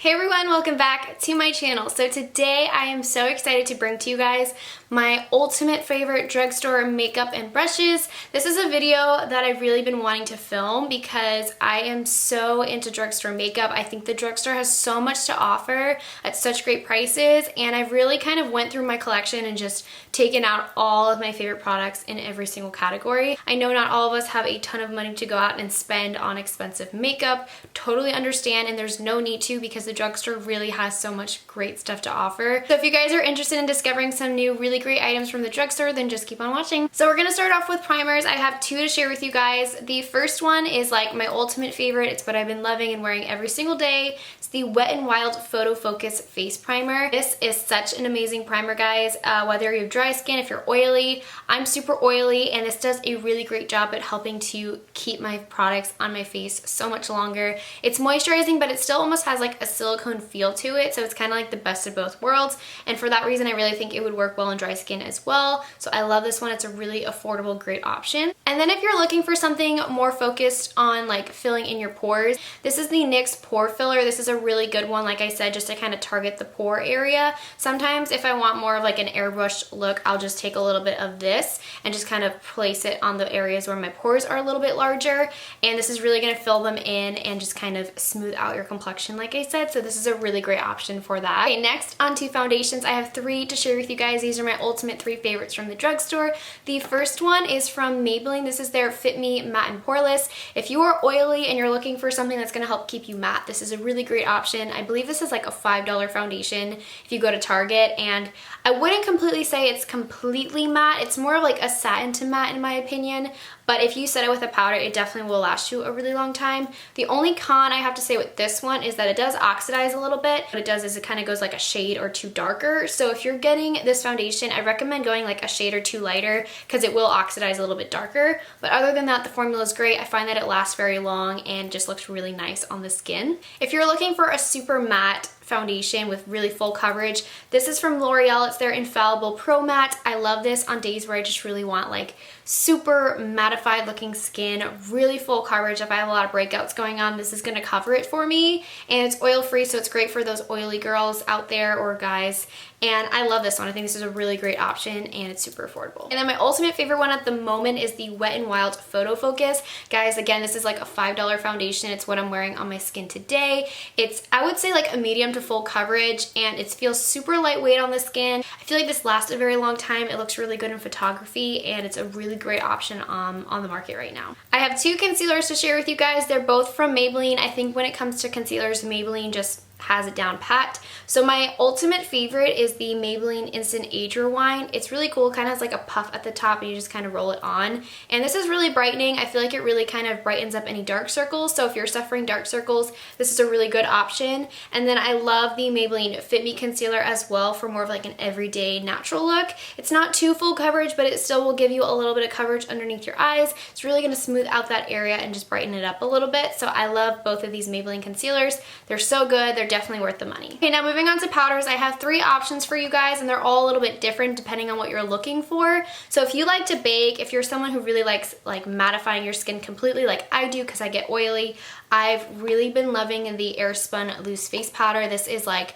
Hey everyone, welcome back to my channel. So today I am so excited to bring to you guys my ultimate favorite drugstore makeup and brushes. This is a video that I've really been wanting to film because I am so into drugstore makeup. I think the drugstore has so much to offer at such great prices, and I've really kind of went through my collection and just taken out all of my favorite products in every single category. I know not all of us have a ton of money to go out and spend on expensive makeup. Totally understand, and there's no need to because the drugstore really has so much great stuff to offer. So if you guys are interested in discovering some new really great items from the drugstore, then just keep on watching. So we're gonna start off with primers. I have two to share with you guys. The first one is like my ultimate favorite. It's what I've been loving and wearing every single day. It's the Wet n Wild Photo Focus Face Primer. This is such an amazing primer, guys. Whether you have dry skin, if you're oily, I'm super oily, and this does a really great job at helping to keep my products on my face so much longer. It's moisturizing, but it still almost has like a silicone feel to it, so it's kind of like the best of both worlds, and for that reason I really think it would work well in dry skin as well. So I love this one. It's a really affordable, great option. And then if you're looking for something more focused on like filling in your pores, this is the NYX Pore Filler. This is a really good one, like I said, just to kind of target the pore area. Sometimes if I want more of like an airbrushed look, I'll just take a little bit of this and just kind of place it on the areas where my pores are a little bit larger, and this is really going to fill them in and just kind of smooth out your complexion, like I said. So this is a really great option for that. Okay, next onto foundations. I have three to share with you guys. These are my ultimate three favorites from the drugstore. The first one is from Maybelline. This is their Fit Me Matte and Poreless. If you are oily and you're looking for something that's going to help keep you matte, this is a really great option. I believe this is like a $5 foundation if you go to Target, and I wouldn't completely say it's completely matte. It's more of like a satin to matte in my opinion, but if you set it with a powder, it definitely will last you a really long time. The only con I have to say with this one is that it does oxidize a little bit. What it does is it kind of goes like a shade or two darker. So if you're getting this foundation, I recommend going like a shade or two lighter because it will oxidize a little bit darker. But other than that, the formula is great. I find that it lasts very long and just looks really nice on the skin. If you're looking for a super matte foundation with really full coverage, this is from L'Oreal. It's their Infallible Pro Matte. I love this on days where I just really want like super mattified looking skin, really full coverage. If I have a lot of breakouts going on, this is going to cover it for me, and it's oil free, so it's great for those oily girls out there or guys. And I love this one. I think this is a really great option and it's super affordable. And then my ultimate favorite one at the moment is the Wet n Wild Photo Focus. Guys, again, this is like a $5 foundation. It's what I'm wearing on my skin today. It's, I would say, like a medium to full coverage, and it feels super lightweight on the skin. I feel like this lasts a very long time. It looks really good in photography, and it's a really great option on the market right now. I have two concealers to share with you guys. They're both from Maybelline. I think when it comes to concealers, Maybelline just has it down pat. So my ultimate favorite is the Maybelline Instant Age Rewind. It's really cool, kind of has like a puff at the top and you just kind of roll it on. And this is really brightening. I feel like it really kind of brightens up any dark circles. So if you're suffering dark circles, this is a really good option. And then I love the Maybelline Fit Me Concealer as well for more of like an everyday natural look. It's not too full coverage, but it still will give you a little bit of coverage underneath your eyes. It's really going to smooth out that area and just brighten it up a little bit. So I love both of these Maybelline concealers. They're so good. They're definitely worth the money. Okay, now moving on to powders, I have three options for you guys, and they're all a little bit different depending on what you're looking for. So if you like to bake, if you're someone who really likes like mattifying your skin completely like I do because I get oily, I've really been loving the Airspun Loose Face Powder. This is like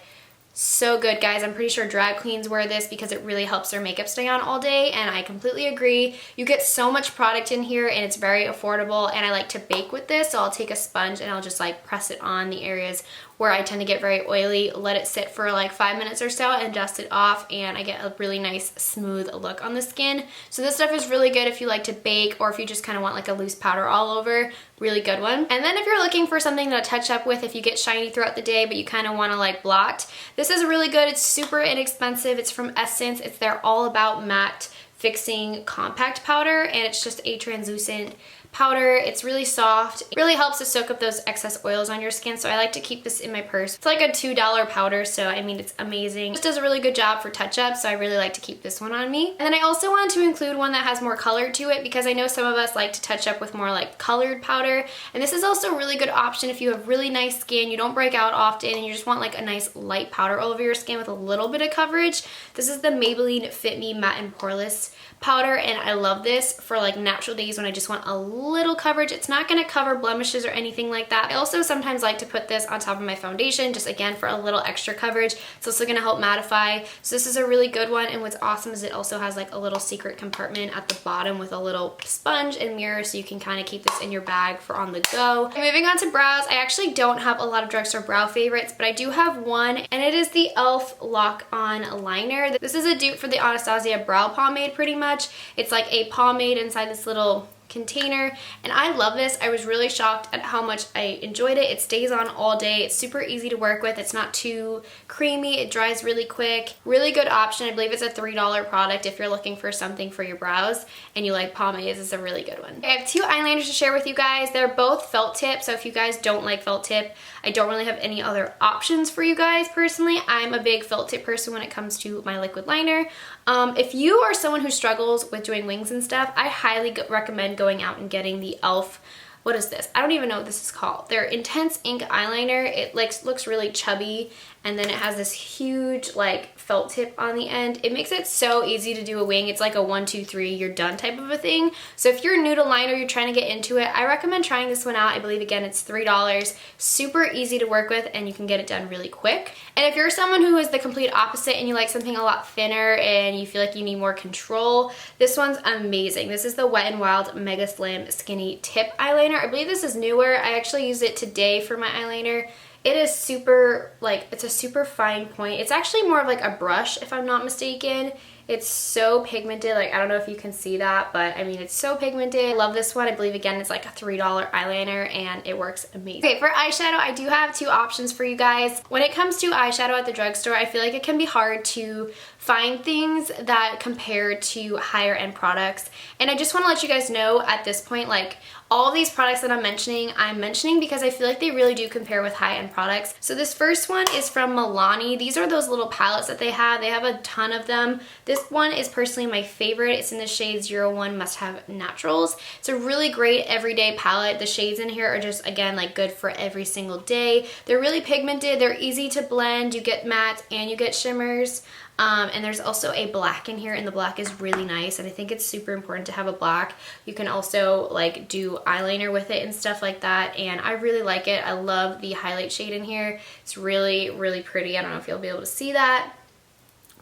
so good, guys. I'm pretty sure drag queens wear this because it really helps their makeup stay on all day, and I completely agree. You get so much product in here and it's very affordable, and I like to bake with this, so I'll take a sponge and I'll just like press it on the areas where I tend to get very oily, let it sit for like 5 minutes or so and dust it off, and I get a really nice smooth look on the skin. So this stuff is really good if you like to bake or if you just kind of want like a loose powder all over. Really good one. And then if you're looking for something to touch up with if you get shiny throughout the day but you kind of want to like blot, this is really good. It's super inexpensive. It's from Essence. It's their All About Matte Fixing Compact Powder, and it's just a translucent powder. It's really soft. It really helps to soak up those excess oils on your skin, so I like to keep this in my purse. It's like a $2 powder, so I mean, it's amazing. It does a really good job for touch-up, so I really like to keep this one on me. And then I also wanted to include one that has more color to it because I know some of us like to touch up with more like colored powder, and this is also a really good option if you have really nice skin, you don't break out often, and you just want like a nice light powder all over your skin with a little bit of coverage. This is the Maybelline Fit Me Matte and Poreless powder, and I love this for like natural days when I just want a little coverage. It's not going to cover blemishes or anything like that. I also sometimes like to put this on top of my foundation, just again for a little extra coverage. It's also going to help mattify. So this is a really good one, and what's awesome is it also has like a little secret compartment at the bottom with a little sponge and mirror, so you can kind of keep this in your bag for on the go. And moving on to brows, I actually don't have a lot of drugstore brow favorites, but I do have one, and it is the e.l.f. Lock On Liner. This is a dupe for the Anastasia brow pomade pretty much. It's like a pomade inside this little container, and I love this. I was really shocked at how much I enjoyed it. It stays on all day. It's super easy to work with. It's not too creamy. It dries really quick. Really good option. I believe it's a $3 product if you're looking for something for your brows and you like pomades. It's a really good one. I have two eyeliners to share with you guys. They're both felt tip, so if you guys don't like felt tip, I don't really have any other options for you guys personally. I'm a big felt tip person when it comes to my liquid liner. If you are someone who struggles with doing wings and stuff, I highly recommend going out and getting the e.l.f. What is this? I don't even know what this is called. Their Intense Ink Eyeliner. It like looks really chubby, and then it has this huge like felt tip on the end. It makes it so easy to do a wing. It's like a 1, 2, 3, you're done type of a thing. So if you're new to liner, you're trying to get into it, I recommend trying this one out. I believe again it's $3. Super easy to work with, and you can get it done really quick. And if you're someone who is the complete opposite and you like something a lot thinner and you feel like you need more control, this one's amazing. This is the Wet n Wild Mega Slim Skinny Tip Eyeliner. I believe this is newer. I actually used it today for my eyeliner. It is super, like, it's a super fine point. It's actually more of like a brush, if I'm not mistaken. It's so pigmented. Like, I don't know if you can see that, but I mean, it's so pigmented. I love this one. I believe, again, it's like a $3 eyeliner, and it works amazing. Okay, for eyeshadow, I do have two options for you guys. When it comes to eyeshadow at the drugstore, I feel like it can be hard to find things that compare to higher end products. And I just want to let you guys know at this point, like, all these products that I'm mentioning because I feel like they really do compare with high-end products. So this first one is from Milani. These are those little palettes that they have. They have a ton of them. This one is personally my favorite. It's in the shade 01 Must Have Naturals. It's a really great everyday palette. The shades in here are just, again, like good for every single day. They're really pigmented. They're easy to blend. You get matte and you get shimmers. And there's also a black in here, and the black is really nice, and I think it's super important to have a black. You can also like do eyeliner with it and stuff like that, and I really like it. I love the highlight shade in here. It's really, really pretty. I don't know if you'll be able to see that.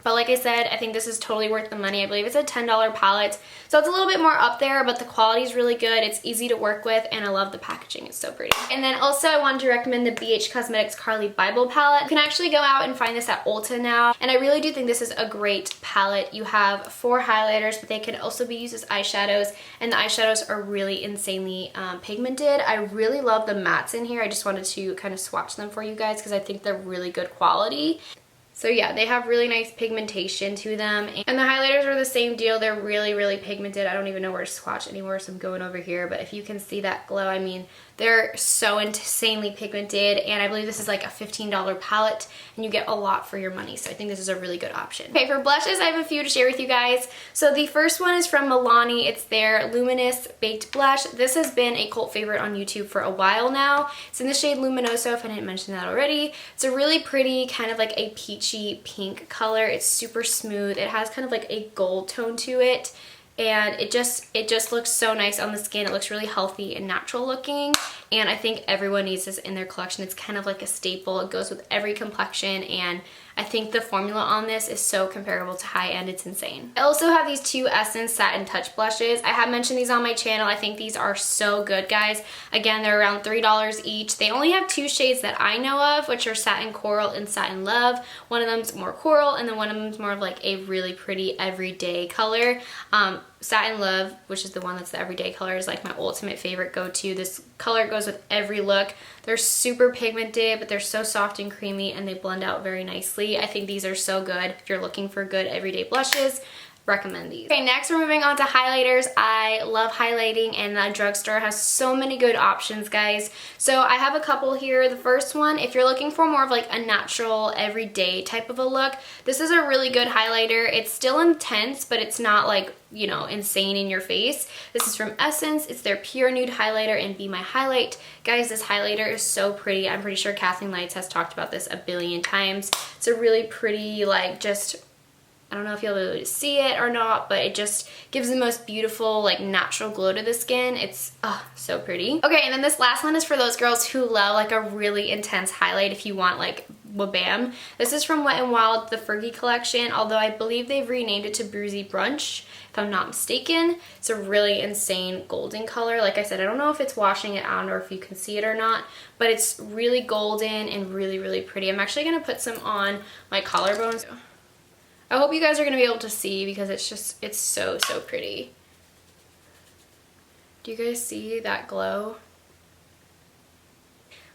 But like I said, I think this is totally worth the money. I believe it's a $10 palette. So it's a little bit more up there, but the quality is really good. It's easy to work with, and I love the packaging. It's so pretty. And then also I wanted to recommend the BH Cosmetics Carly Bible palette. You can actually go out and find this at Ulta now. And I really do think this is a great palette. You have 4 highlighters, but they can also be used as eyeshadows. And the eyeshadows are really insanely pigmented. I really love the mattes in here. I just wanted to kind of swatch them for you guys because I think they're really good quality. So yeah, they have really nice pigmentation to them. And the highlighters are the same deal. They're really, really pigmented. I don't even know where to swatch anymore, so I'm going over here. But if you can see that glow, I mean, they're so insanely pigmented. And I believe this is like a $15 palette, and you get a lot for your money. So I think this is a really good option. Okay, for blushes, I have a few to share with you guys. So the first one is from Milani. It's their Luminous Baked Blush. This has been a cult favorite on YouTube for a while now. It's in the shade Luminoso, if I didn't mention that already. It's a really pretty, kind of like a peachy pink color. It's super smooth. It has kind of like a gold tone to it, and it just looks so nice on the skin. It looks really healthy and natural looking, and I think everyone needs this in their collection. It's kind of like a staple. It goes with every complexion, and I think the formula on this is so comparable to high-end, it's insane. I also have these two Essence Satin Touch blushes. I have mentioned these on my channel. I think these are so good, guys. Again, they're around $3 each. They only have 2 shades that I know of, which are Satin Coral and Satin Love. One of them's more coral, and then one of them's more of like a really pretty everyday color. Satin Love, which is the one that's the everyday color, is like my ultimate favorite go-to. This color goes with every look. They're super pigmented, but they're so soft and creamy, and they blend out very nicely. I think these are so good. If you're looking for good everyday blushes, recommend these. Okay, next we're moving on to highlighters. I love highlighting, and the drugstore has so many good options, guys. So I have a couple here. The first one, if you're looking for more of like a natural everyday type of a look, this is a really good highlighter. It's still intense, but it's not like, you know, insane in your face. This is from Essence. It's their Pure Nude Highlighter in Be My Highlight. Guys, this highlighter is so pretty. I'm pretty sure Kathleen Lights has talked about this a billion times. It's a really pretty, like, just I don't know if you'll be able to see it or not, but it just gives the most beautiful, like, natural glow to the skin. It's so pretty. Okay, and then this last one is for those girls who love like a really intense highlight if you want like wabam. This is from Wet n Wild, the Fergie collection, although I believe they've renamed it to Bruisey Brunch, if I'm not mistaken. It's a really insane golden color. Like I said, I don't know if it's washing it out or if you can see it or not, but it's really golden and really, really pretty. I'm actually gonna put some on my collarbones. I hope you guys are gonna be able to see because it's so, so pretty. Do you guys see that glow?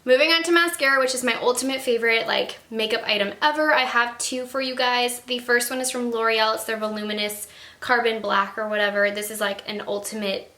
Moving on to mascara, which is my ultimate favorite like makeup item ever. I have two for you guys. The first one is from L'Oreal. It's their Voluminous Carbon Black or whatever. This is like an ultimate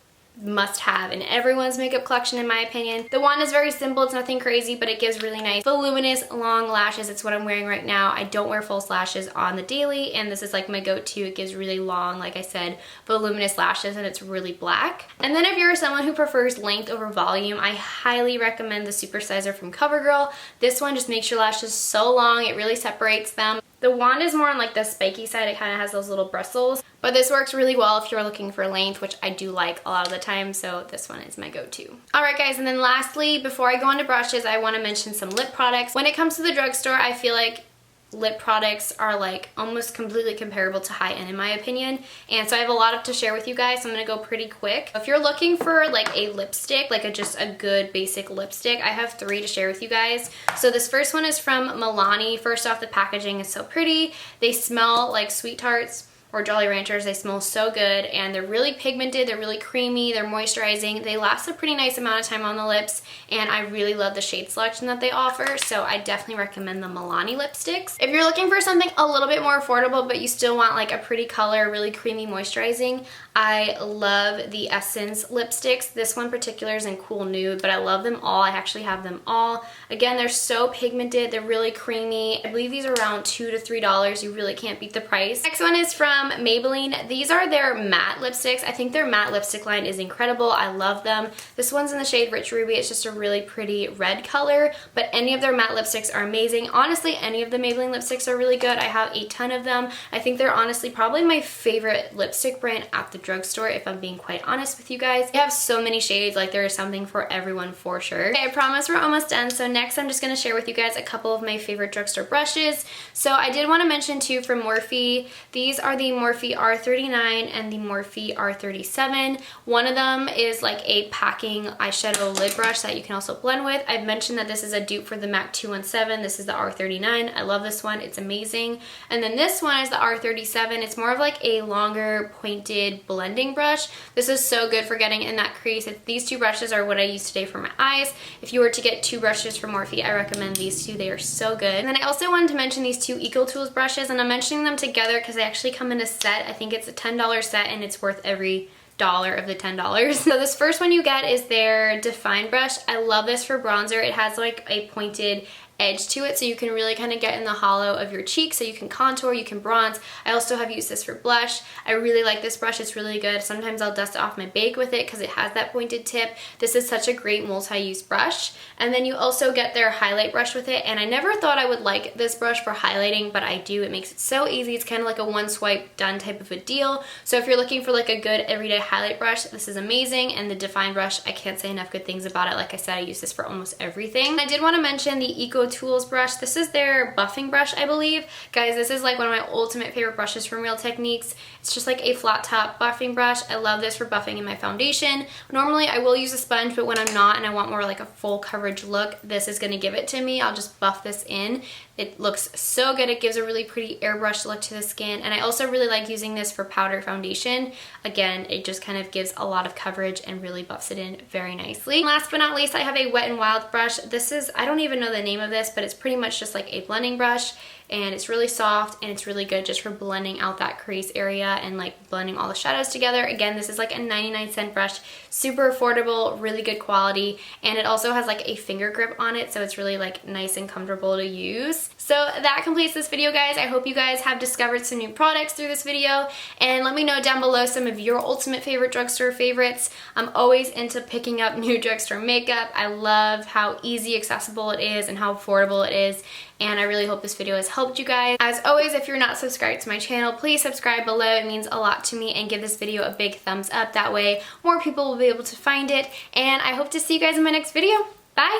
must-have in everyone's makeup collection in my opinion. The wand is very simple, it's nothing crazy, but it gives really nice voluminous long lashes. It's what I'm wearing right now. I don't wear false lashes on the daily, and this is like my go-to. It gives really long, like I said, voluminous lashes, and it's really black. And then if you're someone who prefers length over volume, I highly recommend the Supersizer from CoverGirl. This one just makes your lashes so long, it really separates them. The wand is more on like the spiky side, it kind of has those little bristles, but this works really well if you're looking for length, which I do like a lot of the time, so this one is my go-to. Alright guys, and then lastly, before I go on to brushes, I want to mention some lip products. When it comes to the drugstore, I feel like lip products are like almost completely comparable to high-end in my opinion, and so I have a lot to share with you guys, so I'm gonna go pretty quick. If you're looking for like a lipstick, like just a good basic lipstick, I have three to share with you guys. So this first one is from Milani. First off, the packaging is so pretty. They smell like Sweet Tarts or Jolly Ranchers. They smell so good, and they're really pigmented, they're really creamy, they're moisturizing, they last a pretty nice amount of time on the lips, and I really love the shade selection that they offer, so I definitely recommend the Milani lipsticks. If you're looking for something a little bit more affordable but you still want like a pretty color, really creamy moisturizing, I love the Essence lipsticks. This one in particular is in Cool Nude, but I love them all. I actually have them all. Again, they're so pigmented, they're really creamy. I believe these are around $2 to $3. You really can't beat the price. Next one is from Maybelline. These are their matte lipsticks. I think their matte lipstick line is incredible. I love them. This one's in the shade Rich Ruby. It's just a really pretty red color, but any of their matte lipsticks are amazing. Honestly, any of the Maybelline lipsticks are really good. I have a ton of them. I think they're honestly probably my favorite lipstick brand at the drugstore, if I'm being quite honest with you guys. They have so many shades, like there is something for everyone for sure. Okay, I promise we're almost done, so next I'm just going to share with you guys a couple of my favorite drugstore brushes. So I did want to mention two from Morphe. These are the Morphe R39 and the Morphe R37. One of them is like a packing eyeshadow lid brush that you can also blend with. I've mentioned that this is a dupe for the MAC 217. This is the R39. I love this one. It's amazing. And then this one is the R37. It's more of like a longer pointed blending brush. This is so good for getting in that crease. These two brushes are what I use today for my eyes. If you were to get two brushes from Morphe, I recommend these two. They are so good. And then I also wanted to mention these two Eco Tools brushes, and I'm mentioning them together because they actually come in a set. I think it's a $10 set, and it's worth every dollar of the $10. So this first one you get is their Define brush. I love this for bronzer. It has like a pointed edge to it, so you can really kind of get in the hollow of your cheek, so you can contour, you can bronze. I also have used this for blush. I really like this brush. It's really good. Sometimes I'll dust off my bake with it because it has that pointed tip. This is such a great multi-use brush. And then you also get their highlight brush with it, and I never thought I would like this brush for highlighting, but I do. It makes it so easy. It's kind of like a one swipe done type of a deal. So if you're looking for like a good everyday highlight brush, this is amazing. And the Define brush, I can't say enough good things about it. Like I said, I use this for almost everything. I did want to mention the Eco Tools brush. This is their buffing brush, I believe. Guys, this is like one of my ultimate favorite brushes from Real Techniques. It's just like a flat top buffing brush. I love this for buffing in my foundation. Normally I will use a sponge, but when I'm not and I want more like a full coverage look, this is going to give it to me. I'll just buff this in. It looks so good. It gives a really pretty airbrush look to the skin, and I also really like using this for powder foundation. Again, it just kind of gives a lot of coverage and really buffs it in very nicely. Last but not least, I have a Wet n Wild brush. This is, I don't even know the name of this, but it's pretty much just like a blending brush, and it's really soft and it's really good just for blending out that crease area and like blending all the shadows together. Again, this is like a 99-cent brush, super affordable, really good quality, and it also has like a finger grip on it, so it's really like nice and comfortable to use. So that completes this video, guys. I hope you guys have discovered some new products through this video, and let me know down below some of your ultimate favorite drugstore favorites. I'm always into picking up new drugstore makeup. I love how easy, accessible it is and how affordable it is, and I really hope this video has helped you guys. As always, if you're not subscribed to my channel, please subscribe below. It means a lot to me, and give this video a big thumbs up. That way more people will be able to find it, and I hope to see you guys in my next video. Bye!